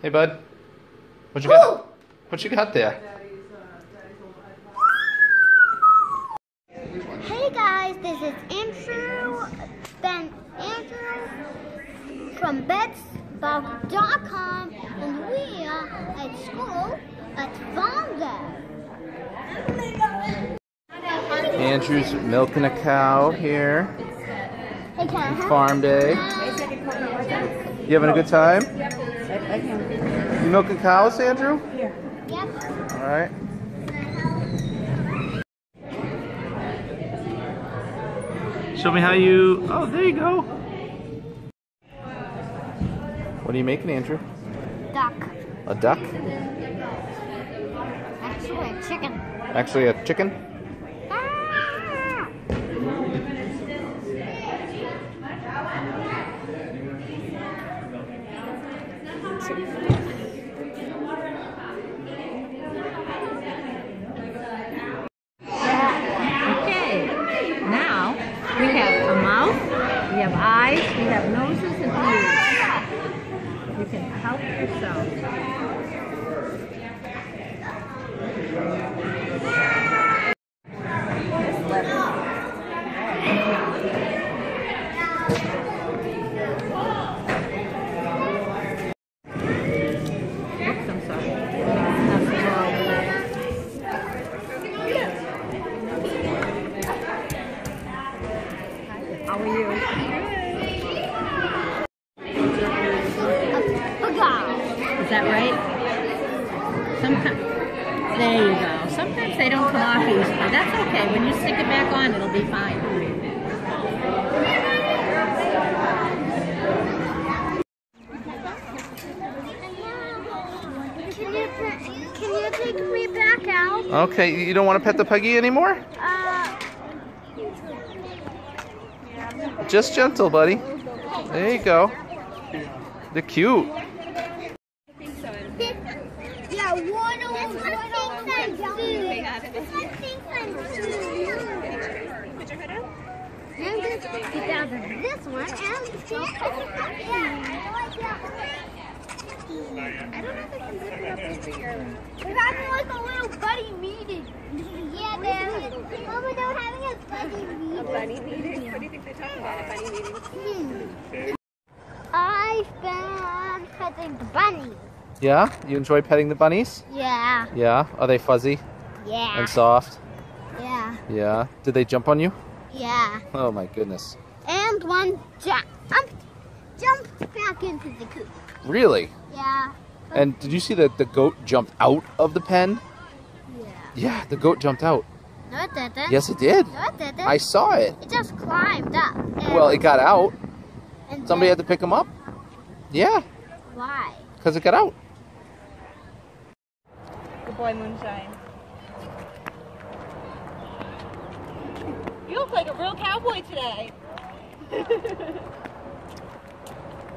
Hey, bud. What you got? What you got there? Hey guys, this is Andrew from betsbug.com, and we are at school at Smuggler. Andrew's milking a cow here. Hey, can I have Farm day. You having a good time? You milking cows, Andrew? Yep. All right. Show me how you. Oh, there you go. What are you making, Andrew? Duck. A duck? Actually, a chicken. Actually, a chicken? Okay, now we have a mouth, we have eyes, we have noses and ears. You can help yourself. Oops, I'm sorry. How are you? Is that right? Sometimes. There you go. Sometimes they don't come off easily. That's okay. When you stick it back on, it'll be fine. Can you take me back out? Okay, you don't want to pet the puggy anymore? Just gentle, buddy. There you go. They're cute. Yeah, one of them thinks I'm food. Put your hood up. I'm going to get out of this one and I don't know if I can zip it up over your... We're having like a little buddy meeting. Yeah, man. Mama, they're having a buddy meeting. A bunny meeting? What do you think they talk about at bunny meetings? I've been petting the bunnies. Yeah? You enjoy petting the bunnies? Yeah. Yeah? Are they fuzzy Yeah. and soft? Yeah. Yeah. Did they jump on you? Yeah. Oh my goodness. And one jumped back into the coop. Really? Yeah. And did you see that the goat jumped out of the pen? Yeah. Yeah, the goat jumped out. No, it didn't. Yes, it did. No, it didn't. I saw it. It just climbed up. Well, it got out. And Somebody had then- to pick him up. Yeah, Why? because it got out. Good boy, Moonshine. You look like a real cowboy today.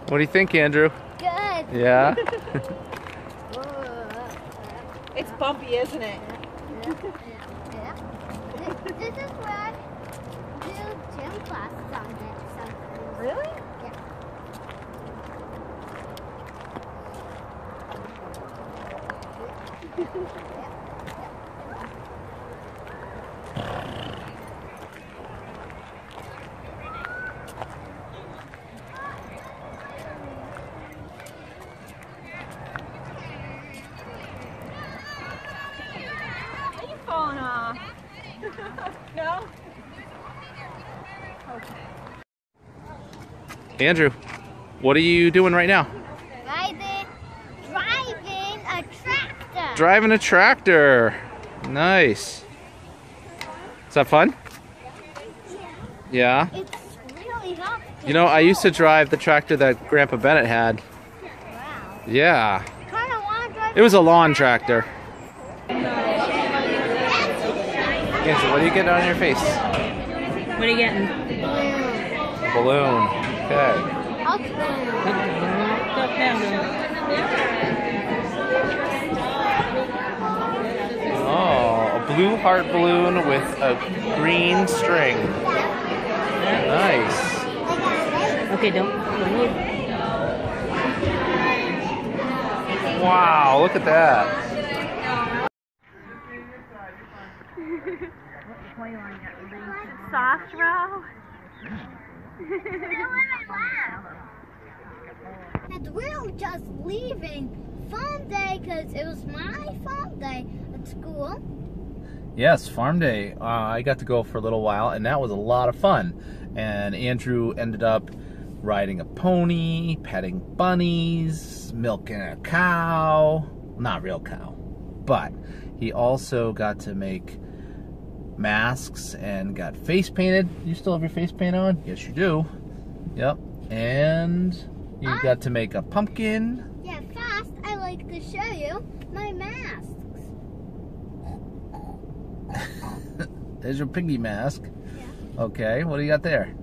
What do you think, Andrew? Good. Yeah? It's bumpy, isn't it? Yeah. This is where I do gym classes on it. Really? Yeah. Are you falling off? No? Okay. Andrew, what are you doing right now? Driving a tractor. Driving a tractor. Nice. Is that fun? Yeah? It's really not. You know, I used to drive the tractor that Grandpa Bennett had. Wow. Yeah. Kind of want to drive. It was a lawn tractor. Andrew, what are you getting on your face? What are you getting? Balloon. Okay. Oh, a blue heart balloon with a green string. Nice. Okay, don't move. Wow, look at that. Soft row. And we're just leaving farm day because it was my farm day at school. Yes, farm day. I got to go for a little while, and that was a lot of fun. And Andrew ended up riding a pony, petting bunnies, milking a cow. Not real cow, but he also got to make masks and got face painted. You still have your face paint on? Yes, you do. Yep. And you got to make a pumpkin. Yeah, first I like to show you my masks. There's your piggy mask. Yeah. Okay, what do you got there?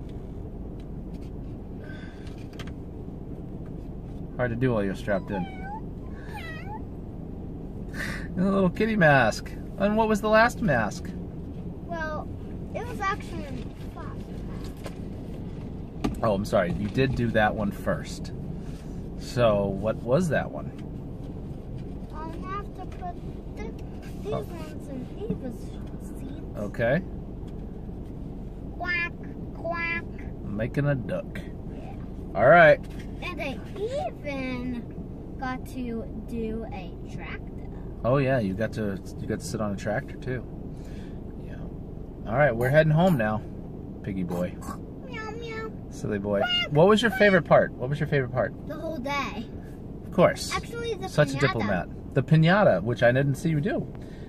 Hard to do while you're strapped in. A little kitty mask. And what was the last mask? Well, it was actually fast. Oh, I'm sorry. You did do that one first. So, what was that one? I'll have to put these ones in Eva's seat. Okay. Quack, quack. Making a duck. Yeah. All right. And I even got to do a tractor. Oh yeah, you got to sit on a tractor too. Yeah. All right, we're heading home now, piggy boy. Meow, meow. Silly boy. What was your favorite part? What was your favorite part? The whole day. Of course. Actually, the Such piñata. a diplomat. The piñata, which I didn't see you do.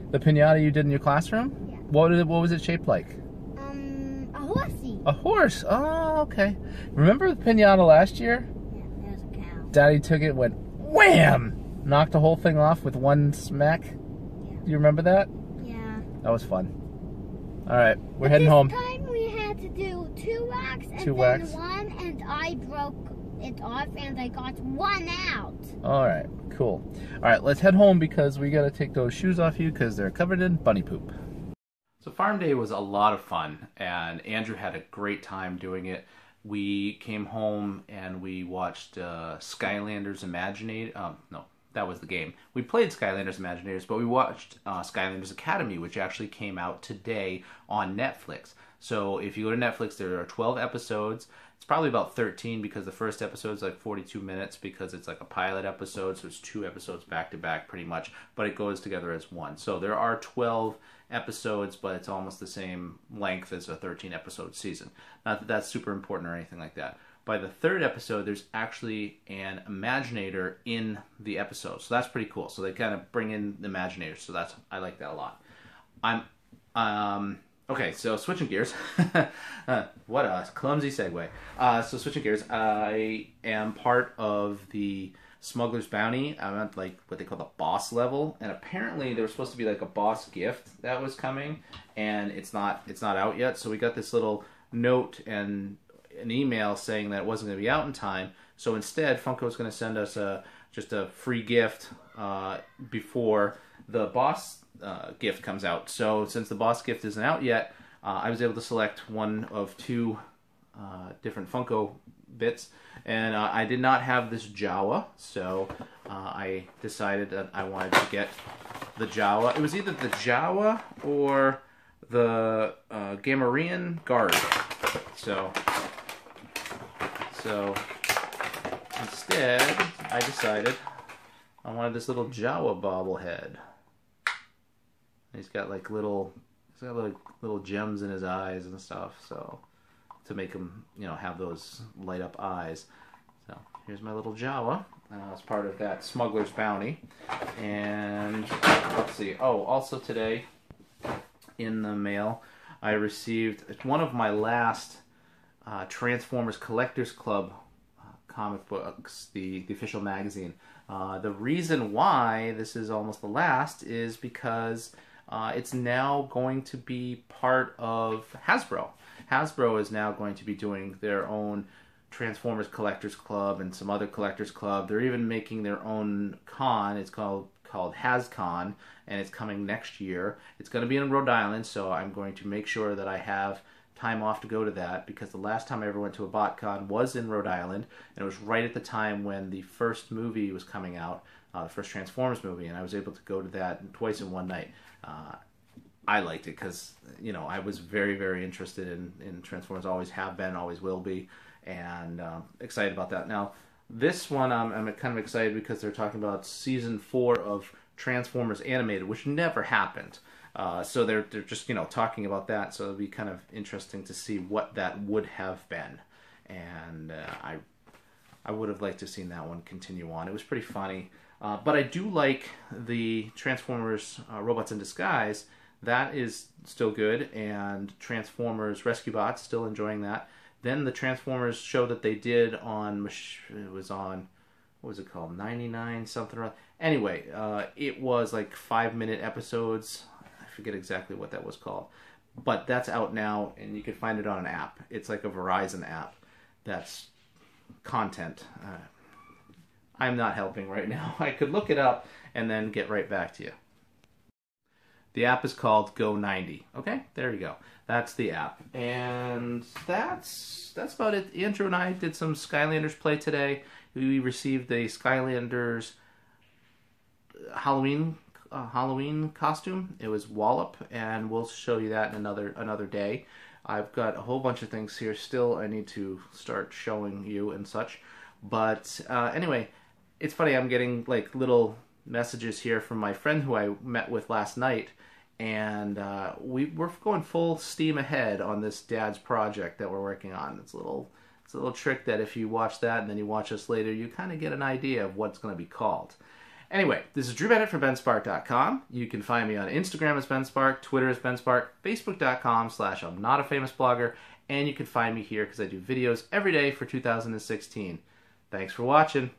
The piñata you did in your classroom? Yeah. What was it shaped like? A horsey. A horse. Oh, okay. Remember the piñata last year? Yeah, there's a cow. Daddy took it, went wham! Knocked the whole thing off with one smack. Yeah. Do you remember that? Yeah. That was fun. All right, we're heading home. This time we had to do 2 wax and Two then wax. 1, and I broke it off and I got 1 out. All right, cool. All right, let's head home because we got to take those shoes off you because they're covered in bunny poop. So farm day was a lot of fun, and Andrew had a great time doing it. We came home and we watched Skylanders Imaginate. No, that was the game. We played Skylanders Imaginators, but we watched Skylanders Academy, which actually came out today on Netflix. So if you go to Netflix, there are 12 episodes. It's probably about 13 because the first episode is like 42 minutes because it's like a pilot episode, so it's 2 episodes back to back pretty much, but it goes together as one. So there are 12 episodes, but it's almost the same length as a 13 episode season. Not that that's super important or anything like that. By the 3rd episode, there's actually an Imaginator in the episode, so that's pretty cool. So they kind of bring in the Imaginators, so I like that a lot. Okay, so switching gears. What a clumsy segue. So switching gears, I am part of the Smuggler's Bounty. I'm at like what they call the boss level, and apparently there was supposed to be like a boss gift that was coming, and it's not out yet. So we got this little note and an email saying that it wasn't going to be out in time. So instead, Funko's going to send us just a free gift before the boss gift comes out. So since the boss gift isn't out yet, I was able to select one of 2 different Funko bits, and I did not have this Jawa, so I decided that I wanted to get the Jawa. It was either the Jawa or the Gamorrean Guard. So instead, I decided I wanted this little Jawa bobblehead. He's got like little gems in his eyes and stuff, so to make him, have those light up eyes. So here's my little Jawa as part of that Smuggler's Bounty. And let's see. Oh, also today in the mail, I received one of my last Transformers Collectors Club comic books, the official magazine. The reason why this is almost the last is because it's now going to be part of Hasbro. Hasbro is now going to be doing their own Transformers Collectors Club and some other Collectors Club. They're even making their own con. It's called HasCon, and it's coming next year. It's going to be in Rhode Island, so I'm going to make sure that I have time off to go to that because the last time I ever went to a BotCon was in Rhode Island, and it was right at the time when the first movie was coming out, the first Transformers movie, and I was able to go to that twice in one night. I liked it because, you know, I was very, very interested in Transformers, always have been, always will be, and excited about that. Now, this one I'm kind of excited because they're talking about season 4 of Transformers Animated, which never happened. So they're just, you know, talking about that, so it'll be kind of interesting to see what that would have been. And I would have liked to have seen that one continue on. It was pretty funny. But I do like the Transformers Robots in Disguise. That is still good, and Transformers Rescue Bots, still enjoying that. Then the Transformers show that they did on, it was on, what was it called, 99 something or other. Anyway, it was like 5-minute episodes. I forget exactly what that was called. But that's out now, and you can find it on an app. It's like a Verizon app that's content. I'm not helping right now. I could look it up and then get right back to you. The app is called Go 90. Okay, there you go. That's the app. And that's about it. Andrew and I did some Skylanders play today. We received a Skylanders Halloween costume. It was Wallop, and we'll show you that in another day. I've got a whole bunch of things here still I need to start showing you and such. But anyway, it's funny, I'm getting like little messages here from my friend who I met with last night, and we're going full steam ahead on this dad's project that we're working on. It's a little trick that if you watch that and then you watch us later, you kind of get an idea of what it's going to be called. Anyway, this is Drew Bennett from BenSpark.com. You can find me on Instagram as BenSpark, Twitter as BenSpark, Facebook.com/I'm Not a Famous Blogger, and you can find me here because I do videos every day for 2016. Thanks for watching.